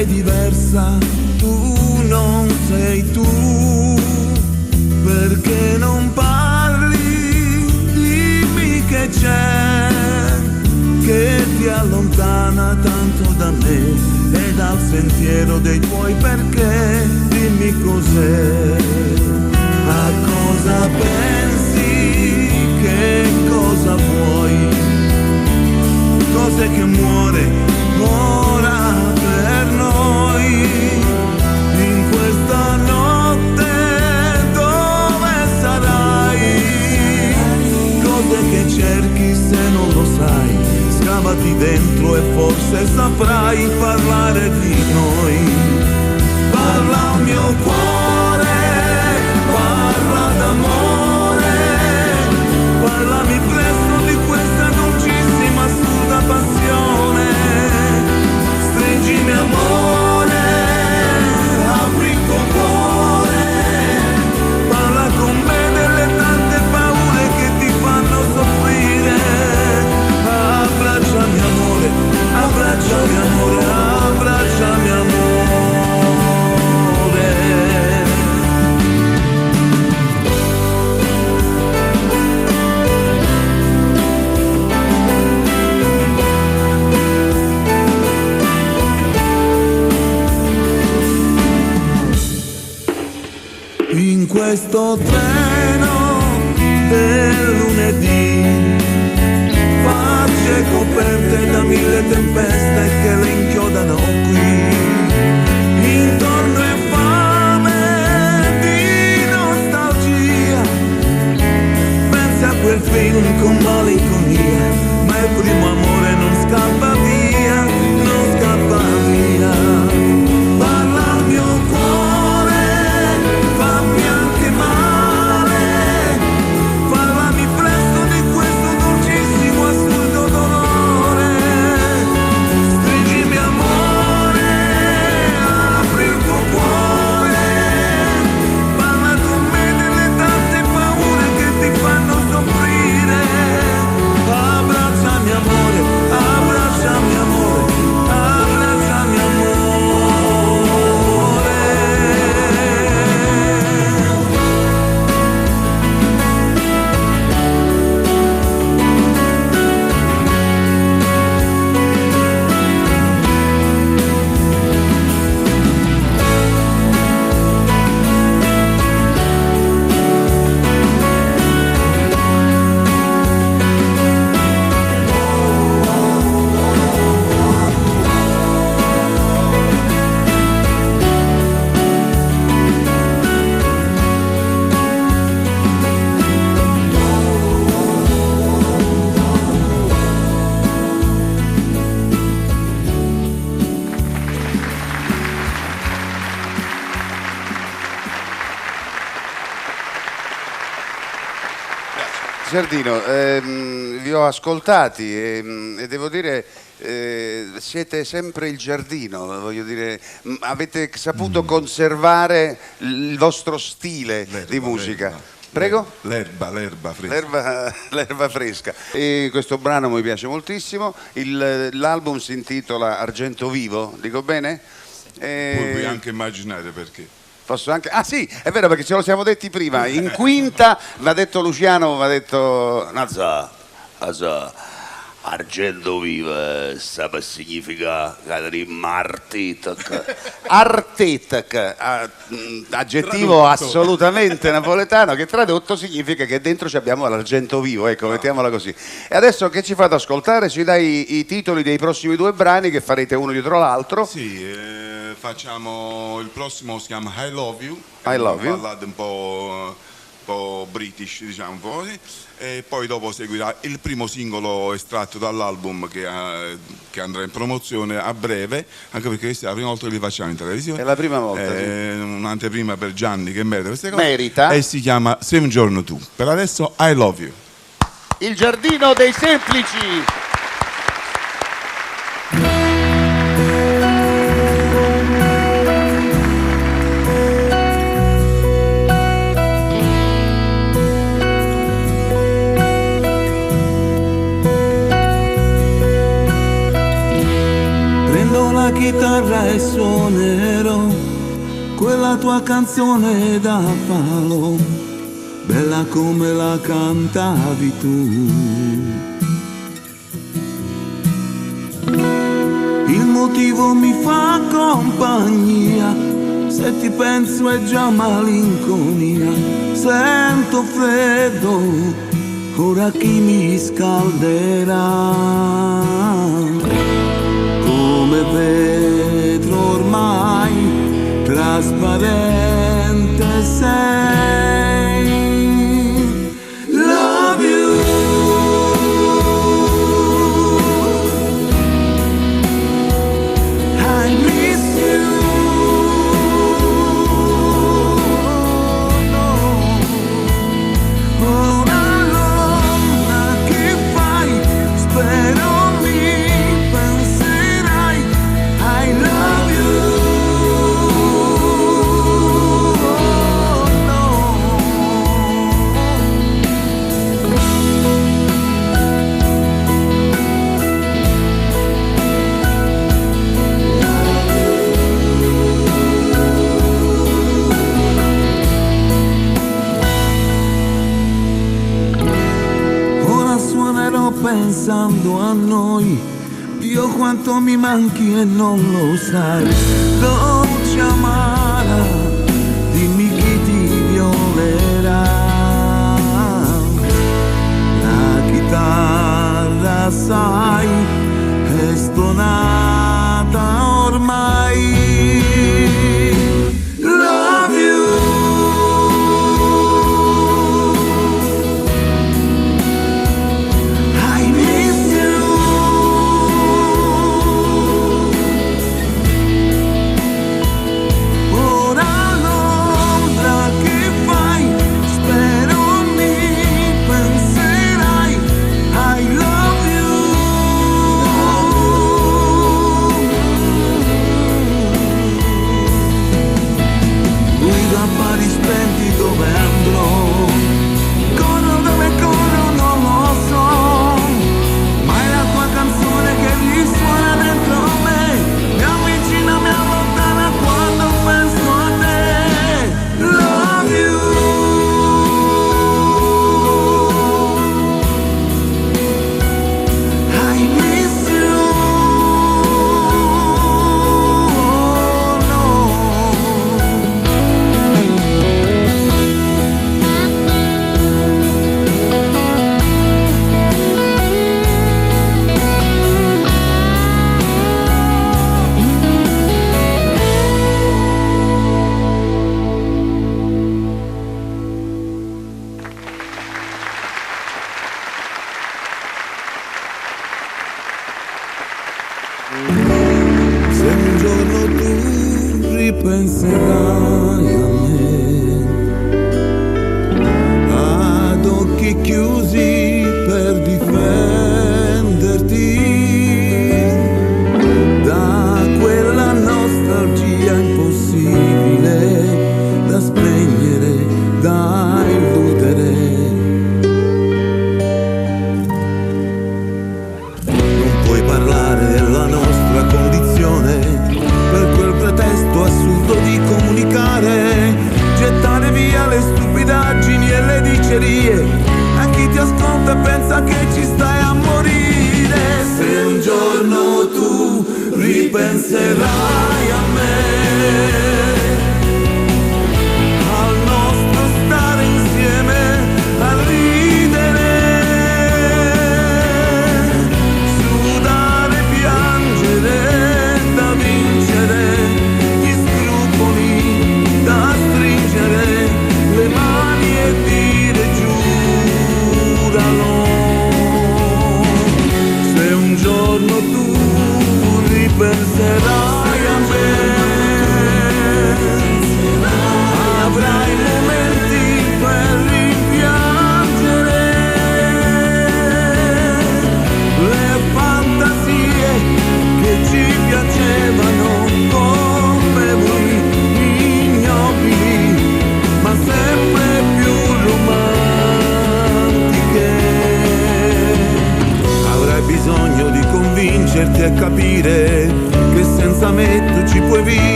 sei diversa, tu non sei tu, perché non parli, dimmi che c'è, che ti allontana tanto da me e dal sentiero dei tuoi perché, dimmi cos'è, a cosa pensi, che cosa vuoi, cos'è che muore ora per noi, in questa notte dove sarai, cos'è che cerchi se non lo sai, scavati dentro e forse saprai parlare di noi, parla al mio cuore, parla d'amore, parlami presto di questa dolcissima assurda passione, stringimi amore, apri il tuo cuore, parla con me delle tante paure che ti fanno soffrire, abbracciami amore, abbracciami amore, abbracciami amore. In questo treno del lunedì, facce coperte da mille tempeste che le inchiodano qui, intorno è fame di nostalgia, pensi a quel film con malinconia, ma il primo amore non scappa via, non scappa via. Parla al mio cuore, fammi anche male, parlami presto di questo dolcissimo assurdo dolore, stringimi amore, apri il tuo cuore, parla con me delle tante paure che ti fanno soffrire, abbracciami amore, abbracciami amore, abbracciami amore. Giardino, vi ho ascoltati e devo dire siete sempre il Giardino, voglio dire, avete saputo conservare il vostro stile di musica. Prego? L'erba fresca. L'erba fresca. E questo brano mi piace moltissimo. L'album si intitola Argento Vivo, dico bene? Puoi anche immaginare perché. Posso anche... Ah sì, è vero perché ce lo siamo detti prima. In quinta va detto Luciano, va detto Nazza, Argento Vivo, sape significa Artetac, aggettivo assolutamente napoletano che tradotto significa che dentro ci abbiamo l'argento vivo, ecco, mettiamola così. E adesso che ci fate ascoltare? Ci dai i titoli dei prossimi due brani che farete uno dietro l'altro? Sì, facciamo il prossimo, si chiama I Love You, I Love You, una ballad un po' british, diciamo un po' così, e poi dopo seguirà il primo singolo estratto dall'album che andrà in promozione a breve, anche perché questa è la prima volta che li facciamo in televisione. È la prima volta, sì. Un'anteprima per Gianni che merita queste cose. Merita. E si chiama Same Giorno Tu. Per adesso I Love You. Il Giardino dei Semplici. Chitarra chitarra e suonerò quella tua canzone da palo, bella come la cantavi tu. Il motivo mi fa compagnia, se ti penso è già malinconia. Sento freddo, ora chi mi scalderà? Come vetro ormai trasparente sei. Love you. I miss you. Ora allora che fai? Spero mi penserai. I love you. Ora suonerò pensando a noi, Dio quanto mi manchi e non lo sai. Dolce amara, dimmi chi ti violerà. La chitarra sai è stonata ormai. Love you. I miss you. Ora Londra che fai? Spero mi penserai. I love you. Guida pari spenti dove andrò. Corro dove corro non lo so, ma è la tua canzone che risuona dentro me, mi avvicina, mi allontana quando penso a te. Love you. I miss you. Oh, no. Se un giorno tu ripenserai a me, ad occhi chiusi per difenderti da quella nostalgia impossibile da spegnere, da illudere. Non puoi parlare della nostra condizione per quel pretesto assurdo di comunicare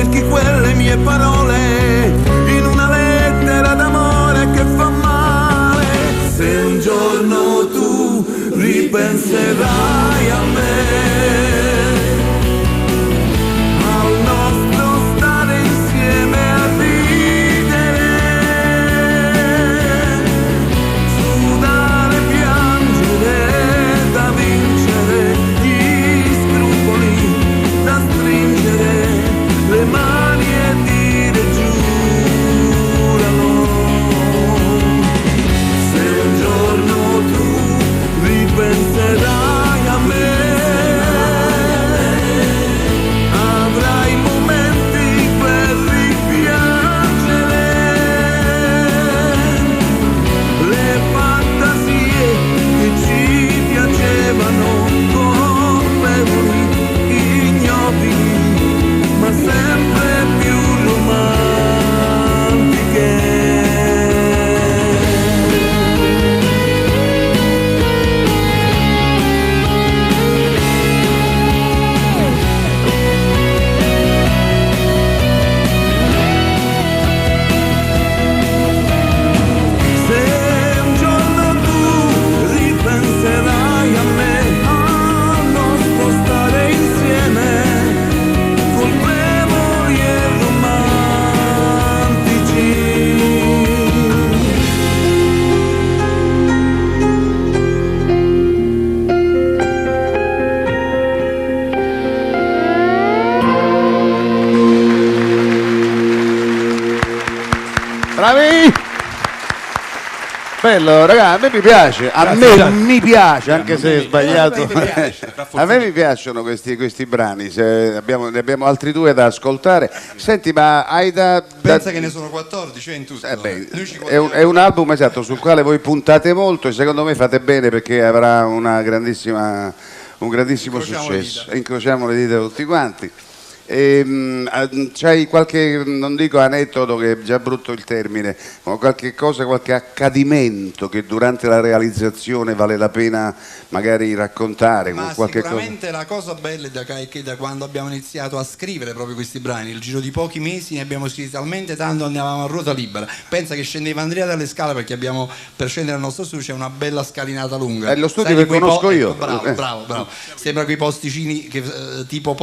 cerchi quelle mie parole in una lettera d'amore che fa male. Se un giorno tu ripenserai a me, al nostro stare insieme a ridere, sudare, piangere, da vincere, gli scrupoli da stringere, le mani e dire giuralo. Se un giorno tu ripenserai a me, avrai momenti per ripiangere le fantasie che ci piacevano, colpevoli, ignobili, ma sempre più romantiche. Se un giorno tu ripenserai a me, al nostro stare insieme, colpevoli e romantici. Bravi! Bello, raga, a me mi piace, mi piace, anche se è sbagliato. A me mi piacciono questi brani, ne abbiamo altri due da ascoltare. Senti, ma hai Pensa che ne sono 14 in tutto. è un album, esatto, sul quale voi puntate molto e secondo me fate bene perché avrà un grandissimo successo. Incrociamo le dita tutti quanti. C'hai qualche, non dico aneddoto che è già brutto il termine, ma qualche cosa, qualche accadimento che durante la realizzazione vale la pena magari raccontare? Ma qualche sicuramente la cosa bella è che da quando abbiamo iniziato a scrivere proprio questi brani, nel giro di pochi mesi ne abbiamo scritti talmente tanto, andavamo a ruota libera. Pensa che scendeva Andrea dalle scale, perché per scendere al nostro studio c'è una bella scalinata lunga. È lo studio che conosco io. Ecco, bravo. Sembra quei posticini che, tipo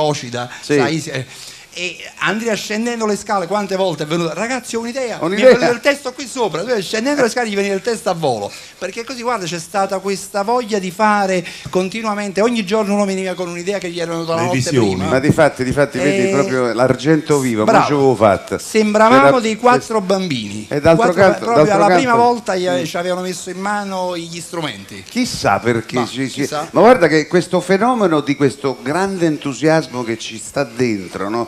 Procida, sì. sai, e Andrea scendendo le scale quante volte è venuto: ragazzi, ho un'idea. Mi è venuto il testo qui sopra. Scendendo le scale gli veniva il testo a volo, perché così, guarda, c'è stata questa voglia di fare continuamente, ogni giorno uno veniva con un'idea che gli era venuta la notte prima. Ma difatti vedi proprio l'argento vivo, ma ci avevo fatta. Sembravamo dei 4 bambini, e d'altro canto, proprio alla prima volta ci avevano messo in mano gli strumenti. Chissà perché chissà. Ma guarda che questo fenomeno di questo grande entusiasmo che ci sta dentro, no?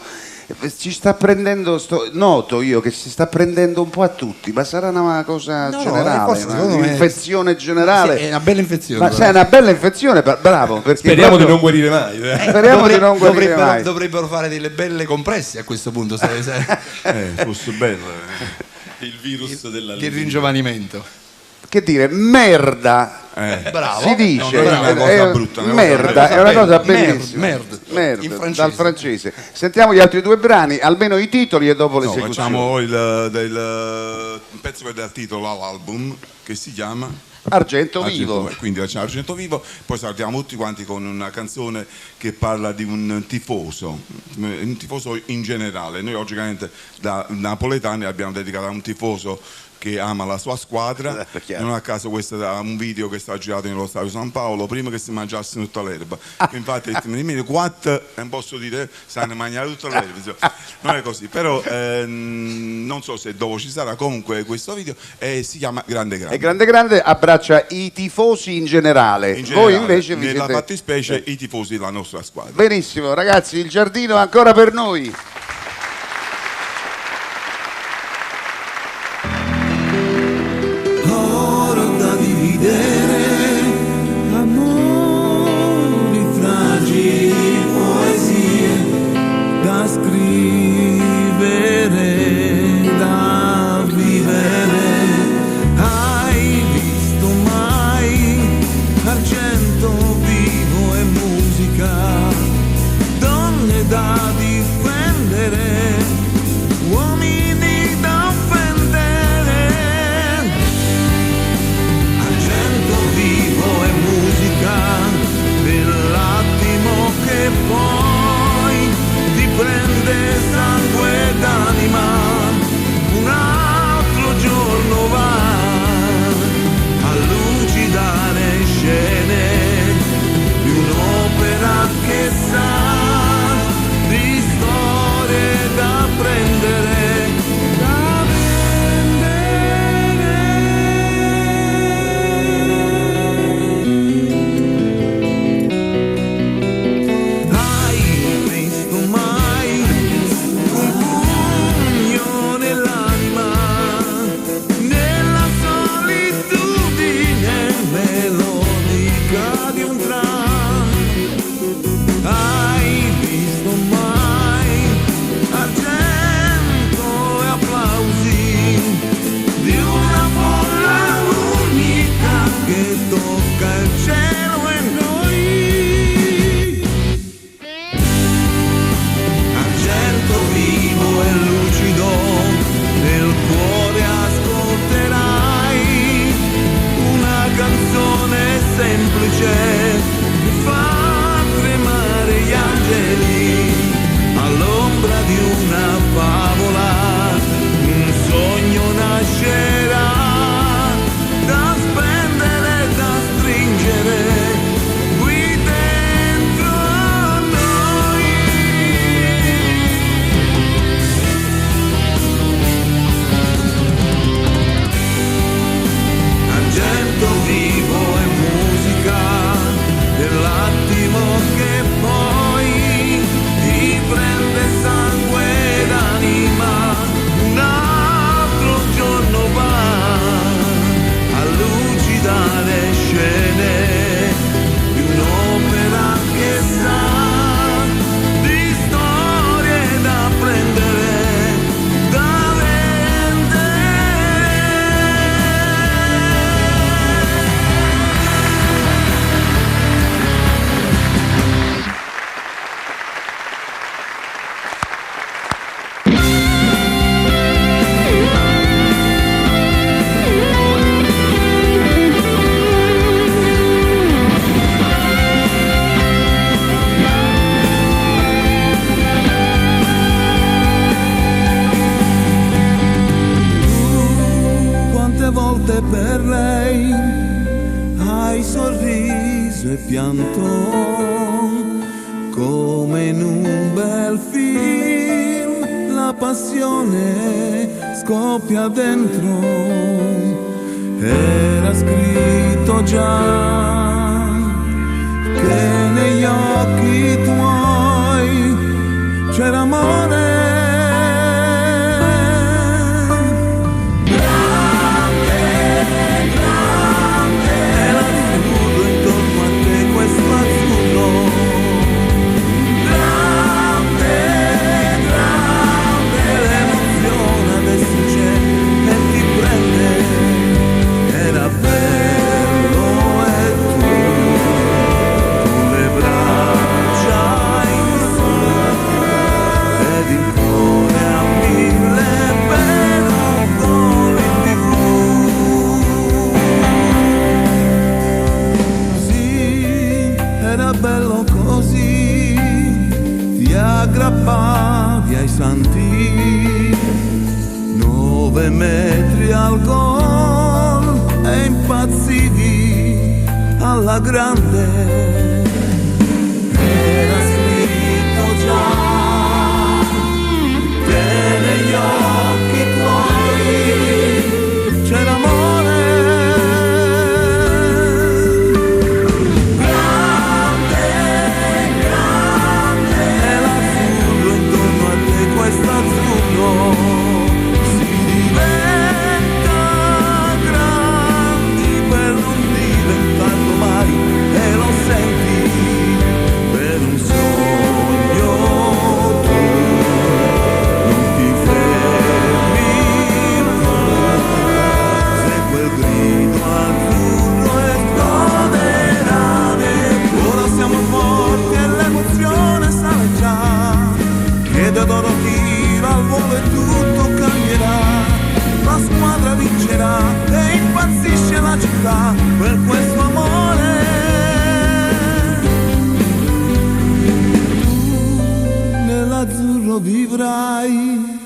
Ci sta prendendo, noto io che si sta prendendo un po' a tutti, ma sarà una cosa generale, un'infezione generale. Sì, è una bella infezione. Ma è una bella infezione, bravo. Perché speriamo di non guarire mai. Speriamo di non guarire mai. Dovrebbero fare delle belle compresse a questo punto. Fosse bello. Il virus della di ringiovanimento. Che dire, merda. Bravo. Si dice, non è una cosa brutta, merda, è una cosa bellissima. Merda, dal francese. Sentiamo gli altri due brani, almeno i titoli e dopo l'esecuzione. Facciamo il pezzo che dà titolo all'album, che si chiama Argento Vivo. Quindi c'è Argento Vivo, poi saltiamo tutti quanti con una canzone che parla di un tifoso in generale. Noi logicamente da napoletani abbiamo dedicato a un tifoso che ama la sua squadra. Non a caso questo è un video che sta girato nello stadio San Paolo prima che si mangiasse tutta l'erba. Infatti quattro, non posso dire, stanno mangiando tutta l'erba, non è così, però non so se dopo ci sarà, comunque questo video si chiama Grande Grande. E Grande Grande abbraccia i tifosi in generale. Voi invece nella fattispecie i tifosi della nostra squadra. Benissimo ragazzi, il giardino ancora per noi. Amori fragili, poesie da scrivere, da vivere. Hai visto mai argento vivo e musica, donne da difendere? sa di storie da prendere, da vendere. Hai visto mai un pugno nell'anima, nella solitudine melodica di un tram? Hai visto mai argento e applausi di una folla unica che tocca il cielo e noi? Argento vivo e lucido, nel cuore ascolterai una canzone semplice che fa tremare gli angeli all'ombra di una favola. Un sogno nascerà da spendere, da stringere qui dentro noi. Argento vivo e musica dell'attimo che poi ti prende sangue ed anima. Un altro giorno va a lucidare scene di un'opera che sa di storie da prendere, da vendere. Quante volte per lei hai sorriso e pianto, come in un bel film la passione scoppia dentro. Era scritto già che negli occhi tuoi c'era amore. Bello così, ti aggrappavi ai santi, 9 metri al gol e impazzivi alla grande. Era scritto già che negli occhi tuoi c'era amore. Si diventa grandi per non diventarlo mai, e lo senti per un sogno tu, non ti fermi più, segui il grido azzurro e goderai. Ora siamo forti e l'emozione sale già, che da d'oro tira al volo e tutto cambierà. La squadra vincerà e impazzisce la città per questo amore. Tu nell'azzurro vivrai.